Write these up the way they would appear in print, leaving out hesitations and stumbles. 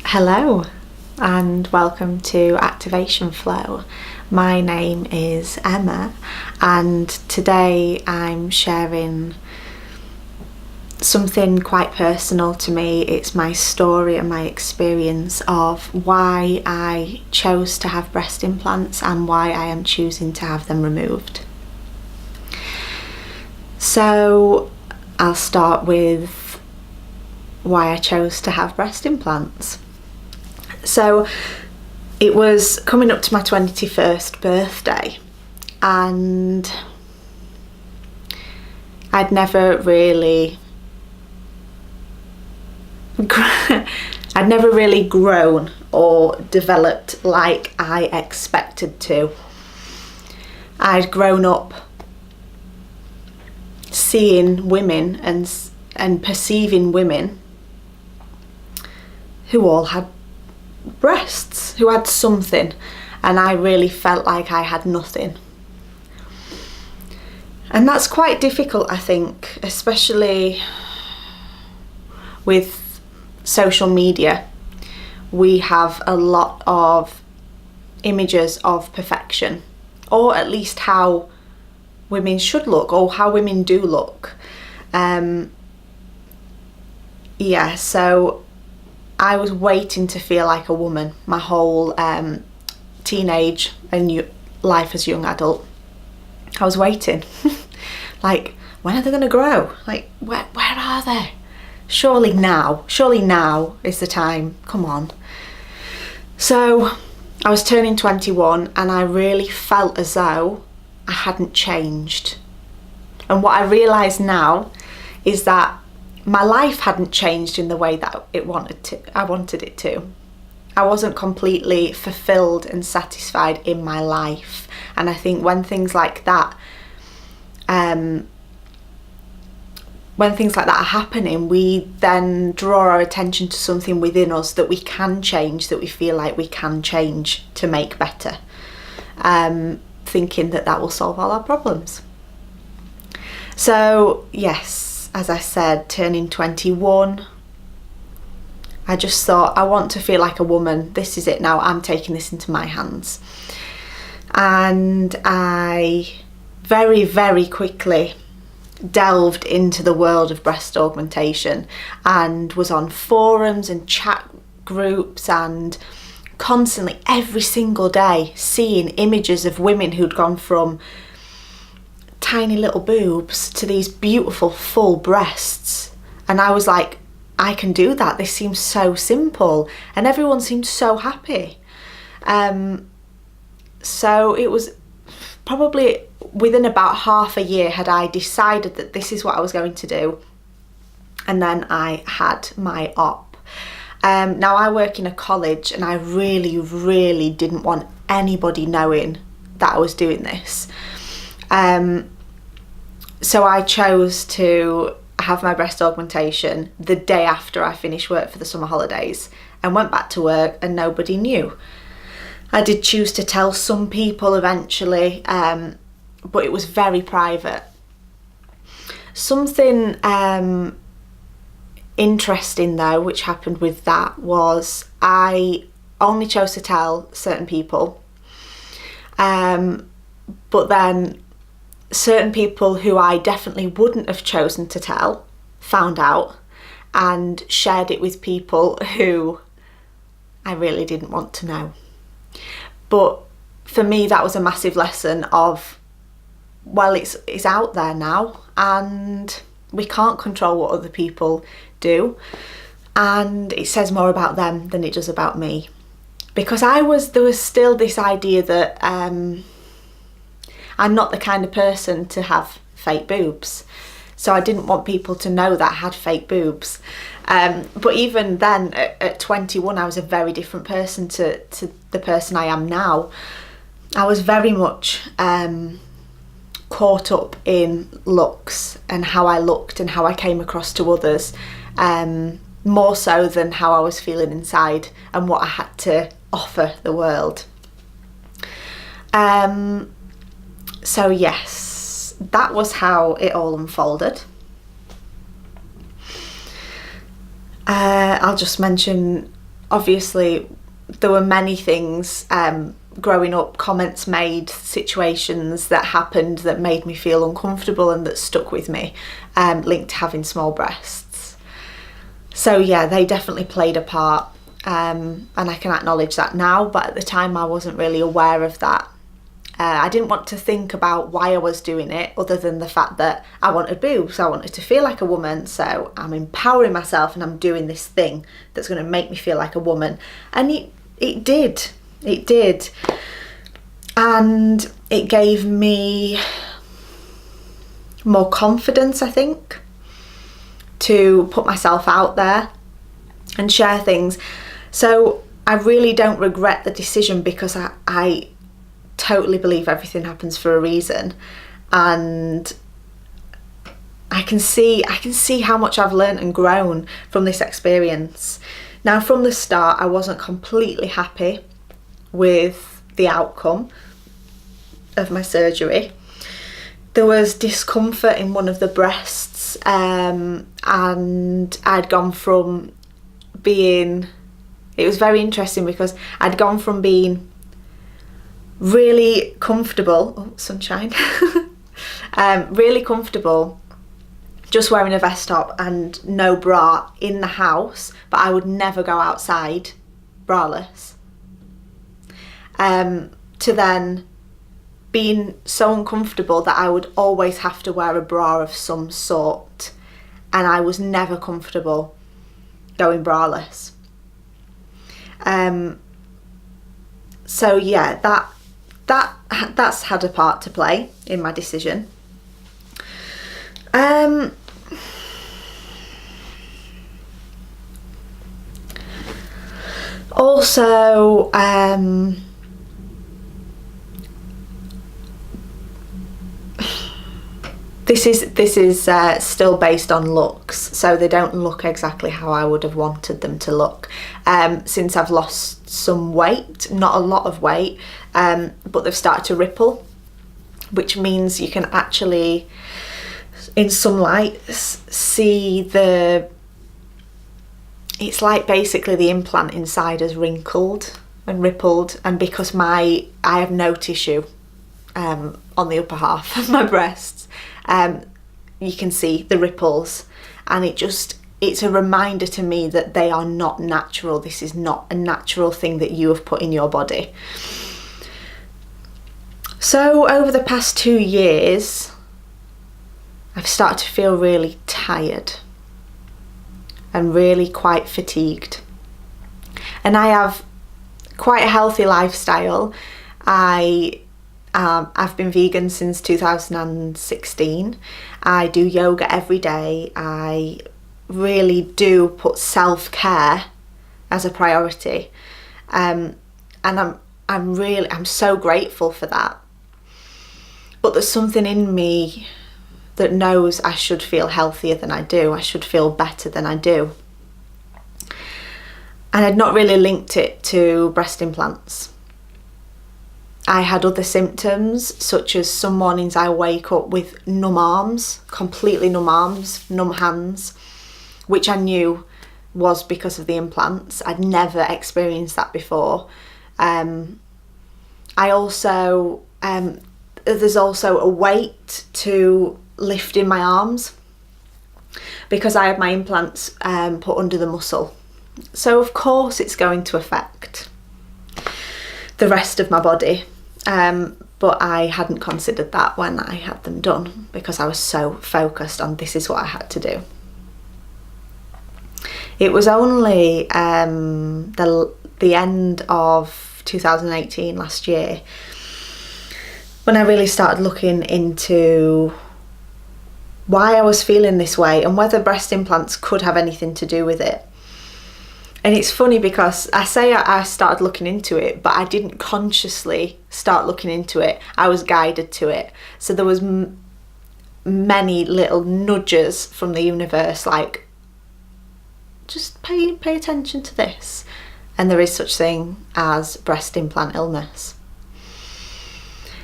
Hello and welcome to Activation Flow. My name is Emma and today I'm sharing something quite personal to me. It's my story and my experience of why I chose to have breast implants and why I am choosing to have them removed. So I'll start with why I chose to have breast implants. So it was coming up to my 21st birthday and I'd never really grown or developed like I expected to. I'd grown up seeing women and perceiving women who all had breasts, who had something, and I really felt like I had nothing. And that's quite difficult, I think, especially with social media. We have a lot of images of perfection, or at least how women should look or how women do look. So I was waiting to feel like a woman my whole teenage and life as a young adult. I was waiting. Like, when are they going to grow? Like, where are they? Surely now is the time. Come on. So I was turning 21 and I really felt as though I hadn't changed. And what I realise now is that my life hadn't changed in the way that I wanted it to. I wasn't completely fulfilled and satisfied in my life. And I think when things like that are happening, we then draw our attention to something within us that we can change, that we feel like we can change to make better, thinking that will solve all our problems. So yes, as I said, turning 21, I just thought, I want to feel like a woman. This is it now. I'm taking this into my hands. And I very, very quickly delved into the world of breast augmentation and was on forums and chat groups and constantly every single day seeing images of women who'd gone from tiny little boobs to these beautiful full breasts. And I was like, I can do that. This seems so simple. And everyone seemed so happy. So it was probably within about half a year had I decided that this is what I was going to do. And then I had my op. Now I work in a college and I really, really didn't want anybody knowing that I was doing this. So I chose to have my breast augmentation the day after I finished work for the summer holidays and went back to work and nobody knew. I did choose to tell some people eventually, but it was very private. Something interesting though, which happened with that, was I only chose to tell certain people, but then certain people who I definitely wouldn't have chosen to tell found out and shared it with people who I really didn't want to know. But for me, that was a massive lesson of, well, it's out there now and we can't control what other people do, and it says more about them than it does about me. Because there was still this idea that I'm not the kind of person to have fake boobs. So I didn't want people to know that I had fake boobs. But even then, at 21, I was a very different person to the person I am now. I was very much caught up in looks and how I looked and how I came across to others, more so than how I was feeling inside and what I had to offer the world. So yes, that was how it all unfolded. I'll just mention obviously there were many things growing up, comments made, situations that happened that made me feel uncomfortable and that stuck with me, linked to having small breasts. So yeah, they definitely played a part, and I can acknowledge that now, but at the time I wasn't really aware of that. I didn't want to think about why I was doing it, other than the fact that I wanted boobs. I wanted to feel like a woman, so I'm empowering myself and I'm doing this thing that's going to make me feel like a woman. And it did. It did. And it gave me more confidence, I think, to put myself out there and share things. So I really don't regret the decision, because I totally believe everything happens for a reason, and I can see how much I've learned and grown from this experience. Now, from the start, I wasn't completely happy with the outcome of my surgery. There was discomfort in one of the breasts, and I'd gone from being, it was very interesting because I'd gone from being really comfortable, oh sunshine, really comfortable just wearing a vest top and no bra in the house, but I would never go outside braless, to then being so uncomfortable that I would always have to wear a bra of some sort, and I was never comfortable going braless. So yeah, that's had a part to play in my decision. Also, this is still based on looks, so they don't look exactly how I would have wanted them to look. Since I've lost some weight, not a lot of weight, but they've started to ripple, which means you can actually, in some lights, see it's like basically the implant inside has wrinkled and rippled, and because I have no tissue on the upper half of my breasts, you can see the ripples, and it's a reminder to me that they are not natural. This is not a natural thing that you have put in your body. So over the past 2 years, I've started to feel really tired and really quite fatigued. And I have quite a healthy lifestyle. I've been vegan since 2016. I do yoga every day. I really do put self-care as a priority, and I'm so grateful for that. But there's something in me that knows I should feel healthier than I do. I should feel better than I do. And I'd not really linked it to breast implants. I had other symptoms, such as some mornings I wake up with numb arms, completely numb arms, numb hands, which I knew was because of the implants. I'd never experienced that before. There's also a weight to lifting my arms because I had my implants put under the muscle. So of course it's going to affect the rest of my body. But I hadn't considered that when I had them done, because I was so focused on this is what I had to do. It was only the end of 2018, last year, when I really started looking into why I was feeling this way and whether breast implants could have anything to do with it. And it's funny because I say I started looking into it, but I didn't consciously start looking into it. I was guided to it. So there was many little nudges from the universe, like, just pay attention to this. And there is such thing as breast implant illness.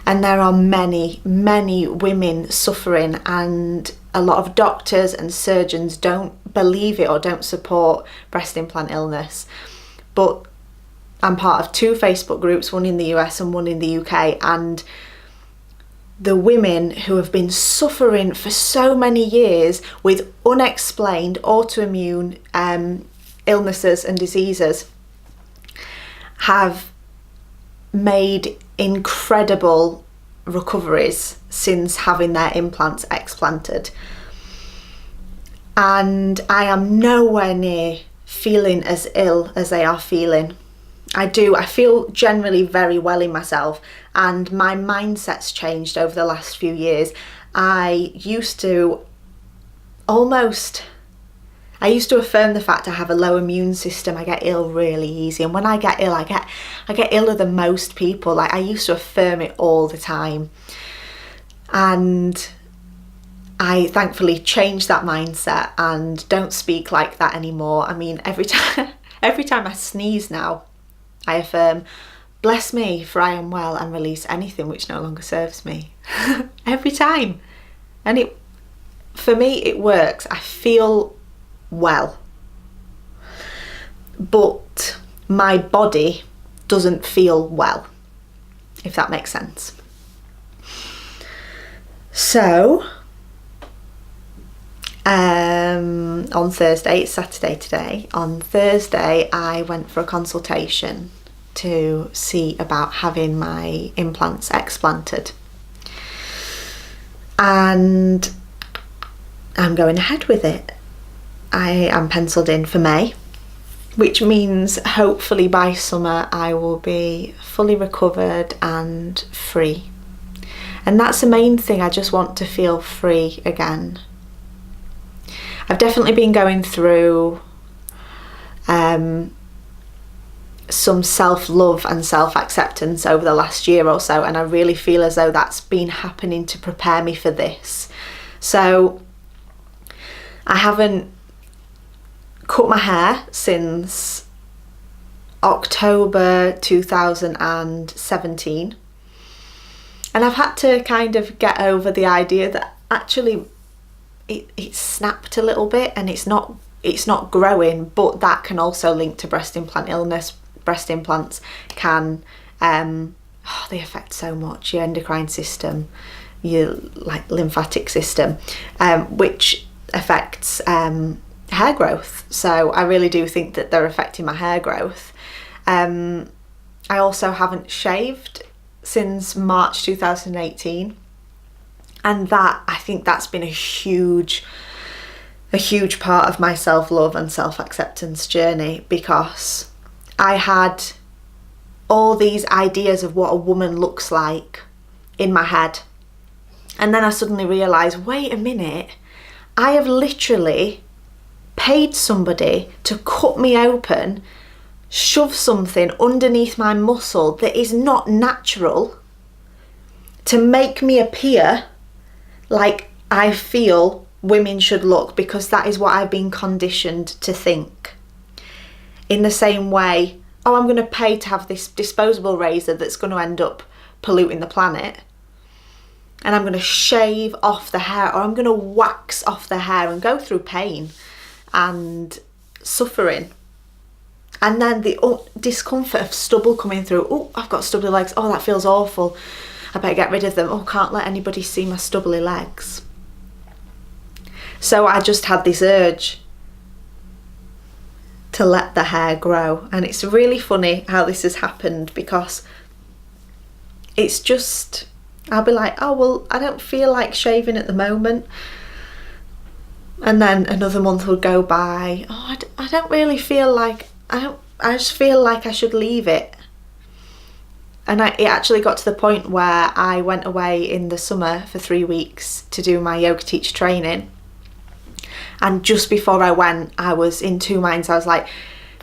And there are many, many women suffering, and a lot of doctors and surgeons don't believe it or don't support breast implant illness. but I'm part of 2 Facebook groups, one in the US and one in the UK, and the women who have been suffering for so many years with unexplained autoimmune illnesses and diseases have made incredible recoveries since having their implants explanted. And I am nowhere near feeling as ill as they are feeling. I feel generally very well in myself, and my mindset's changed over the last few years. I used to affirm the fact I have a low immune system. I get ill really easy, and when I get ill, I get iller than most people. Like, I used to affirm it all the time, and I thankfully changed that mindset and don't speak like that anymore. I mean, every time I sneeze now, I affirm, "Bless me, for I am well, and release anything which no longer serves me." Every time. And for me, it works. I feel well. But my body doesn't feel well, if that makes sense. So, on Thursday, it's Saturday today, on Thursday I went for a consultation to see about having my implants explanted, and I'm going ahead with it. I am penciled in for May, which means hopefully by summer I will be fully recovered and free, and that's the main thing. I just want to feel free again. I've definitely been going through some self-love and self-acceptance over the last year or so, and I really feel as though that's been happening to prepare me for this. So I haven't cut my hair since October 2017, and I've had to kind of get over the idea that actually it snapped a little bit and it's not growing, but that can also link to breast implant illness. Breast implants can they affect so much your endocrine system, your like lymphatic system, which affects hair growth. So I really do think that they're affecting my hair growth. I also haven't shaved since March 2018. And I think that's been a huge part of my self-love and self-acceptance journey, because I had all these ideas of what a woman looks like in my head. And then I suddenly realised, wait a minute, I have literally paid somebody to cut me open, shove something underneath my muscle that is not natural, to make me appear like I feel women should look, because that is what I've been conditioned to think. In the same way, oh, I'm going to pay to have this disposable razor that's going to end up polluting the planet, and I'm going to shave off the hair, or I'm going to wax off the hair and go through pain and suffering. And then the discomfort of stubble coming through. Oh, I've got stubbly legs. Oh, that feels awful. I better get rid of them. Oh, can't let anybody see my stubbly legs. So I just had this urge to let the hair grow. And it's really funny how this has happened, because it's just, I'll be like, oh, well, I don't feel like shaving at the moment. And then another month would go by. Oh, I don't really feel like, I just feel like I should leave it. And it actually got to the point where I went away in the summer for 3 weeks to do my yoga teacher training. And just before I went, I was in two minds. I was like,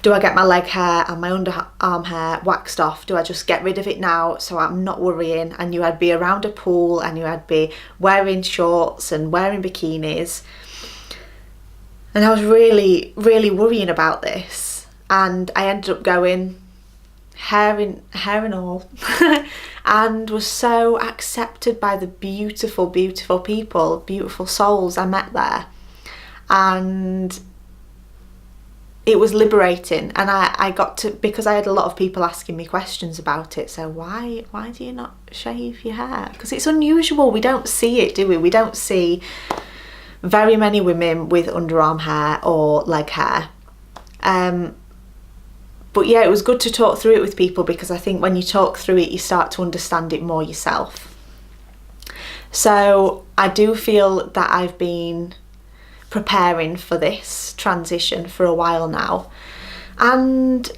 do I get my leg hair and my underarm hair waxed off? Do I just get rid of it now so I'm not worrying? And I'd be around a pool and I'd be wearing shorts and wearing bikinis. And I was really, really worrying about this. And I ended up going hair and all and was so accepted by the beautiful, beautiful people, beautiful souls I met there. And it was liberating, and I got to, because I had a lot of people asking me questions about it. So why do you not shave your hair? Because it's unusual. We don't see it, do we? We don't see very many women with underarm hair or leg hair. But yeah, it was good to talk through it with people, because I think when you talk through it, you start to understand it more yourself. So I do feel that I've been preparing for this transition for a while now, and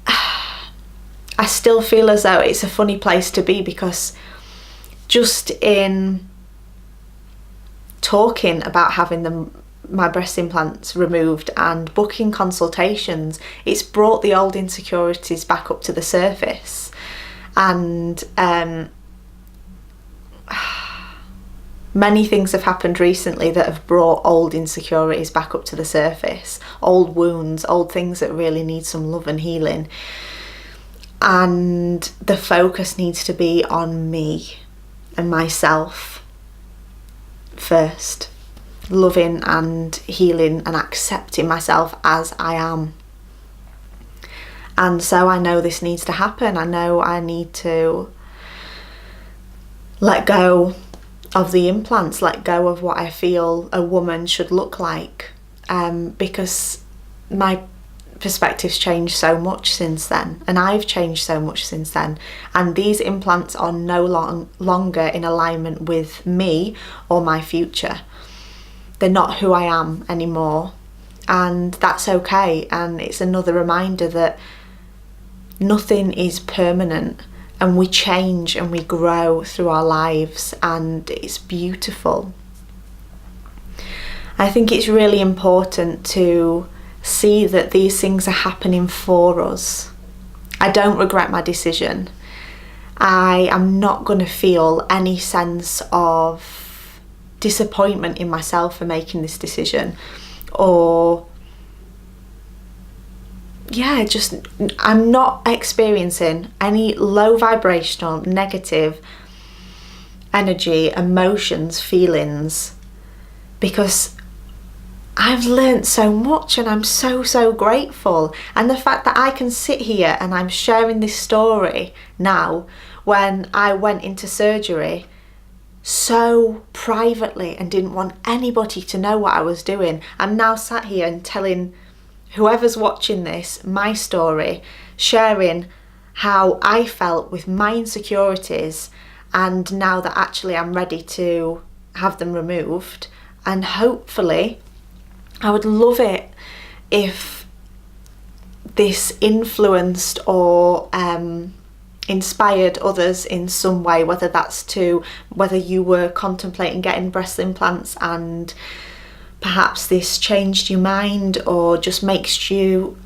I still feel as though it's a funny place to be, because just in talking about having my breast implants removed and booking consultations, it's brought the old insecurities back up to the surface. And many things have happened recently that have brought old insecurities back up to the surface, old wounds, old things that really need some love and healing. And the focus needs to be on me and myself first, loving and healing and accepting myself as I am. And so I know this needs to happen. I know I need to let go of the implants, let go of what I feel a woman should look like, because my perspective's changed so much since then, and I've changed so much since then, and these implants are no longer in alignment with me or my future. They're not who I am anymore, and that's okay. And it's another reminder that nothing is permanent, and we change and we grow through our lives, and it's beautiful. I think it's really important to see that these things are happening for us. I don't regret my decision. I am not going to feel any sense of disappointment in myself for making this decision, or I'm not experiencing any low vibrational, negative energy, emotions, feelings, because I've learned so much, and I'm so grateful. And the fact that I can sit here and I'm sharing this story now, when I went into surgery so privately and didn't want anybody to know what I was doing, I'm now sat here and telling whoever's watching this my story, sharing how I felt with my insecurities, and now that actually I'm ready to have them removed. And hopefully, I would love it if this influenced or inspired others in some way, whether you were contemplating getting breast implants and perhaps this changed your mind, or just makes you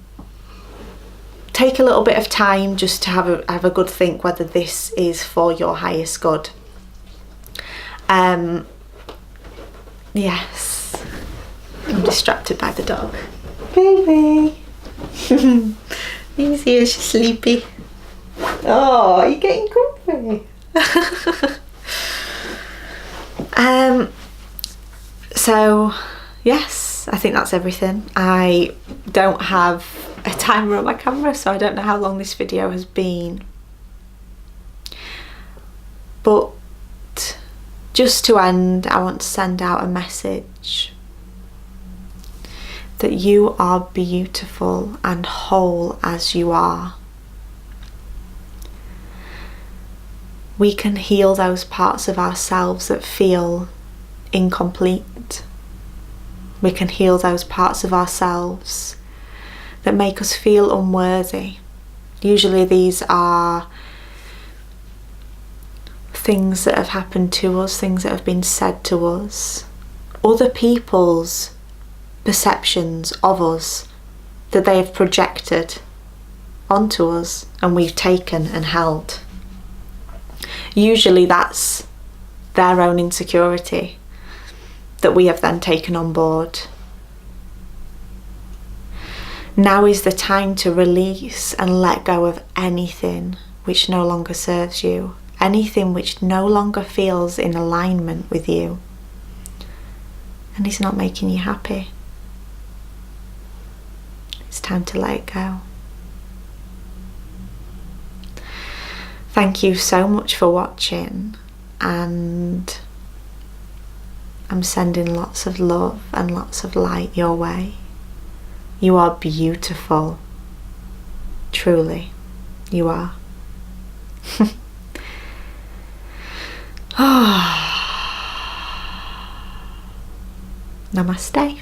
take a little bit of time just to have a good think whether this is for your highest good. Yes, I'm distracted by the dog. Baby. You see her, she's sleepy. Oh, you're getting comfy. So yes, I think that's everything. I don't have a timer on my camera, so I don't know how long this video has been. But just to end, I want to send out a message that you are beautiful and whole as you are. We can heal those parts of ourselves that feel incomplete. We can heal those parts of ourselves that make us feel unworthy. Usually these are things that have happened to us, things that have been said to us, other people's perceptions of us that they have projected onto us and we've taken and held. Usually that's their own insecurity that we have then taken on board. Now is the time to release and let go of anything which no longer serves you, anything which no longer feels in alignment with you and is not making you happy. time to let it go. Thank you so much for watching, and I'm sending lots of love and lots of light your way. You are beautiful. Truly, you are. Namaste.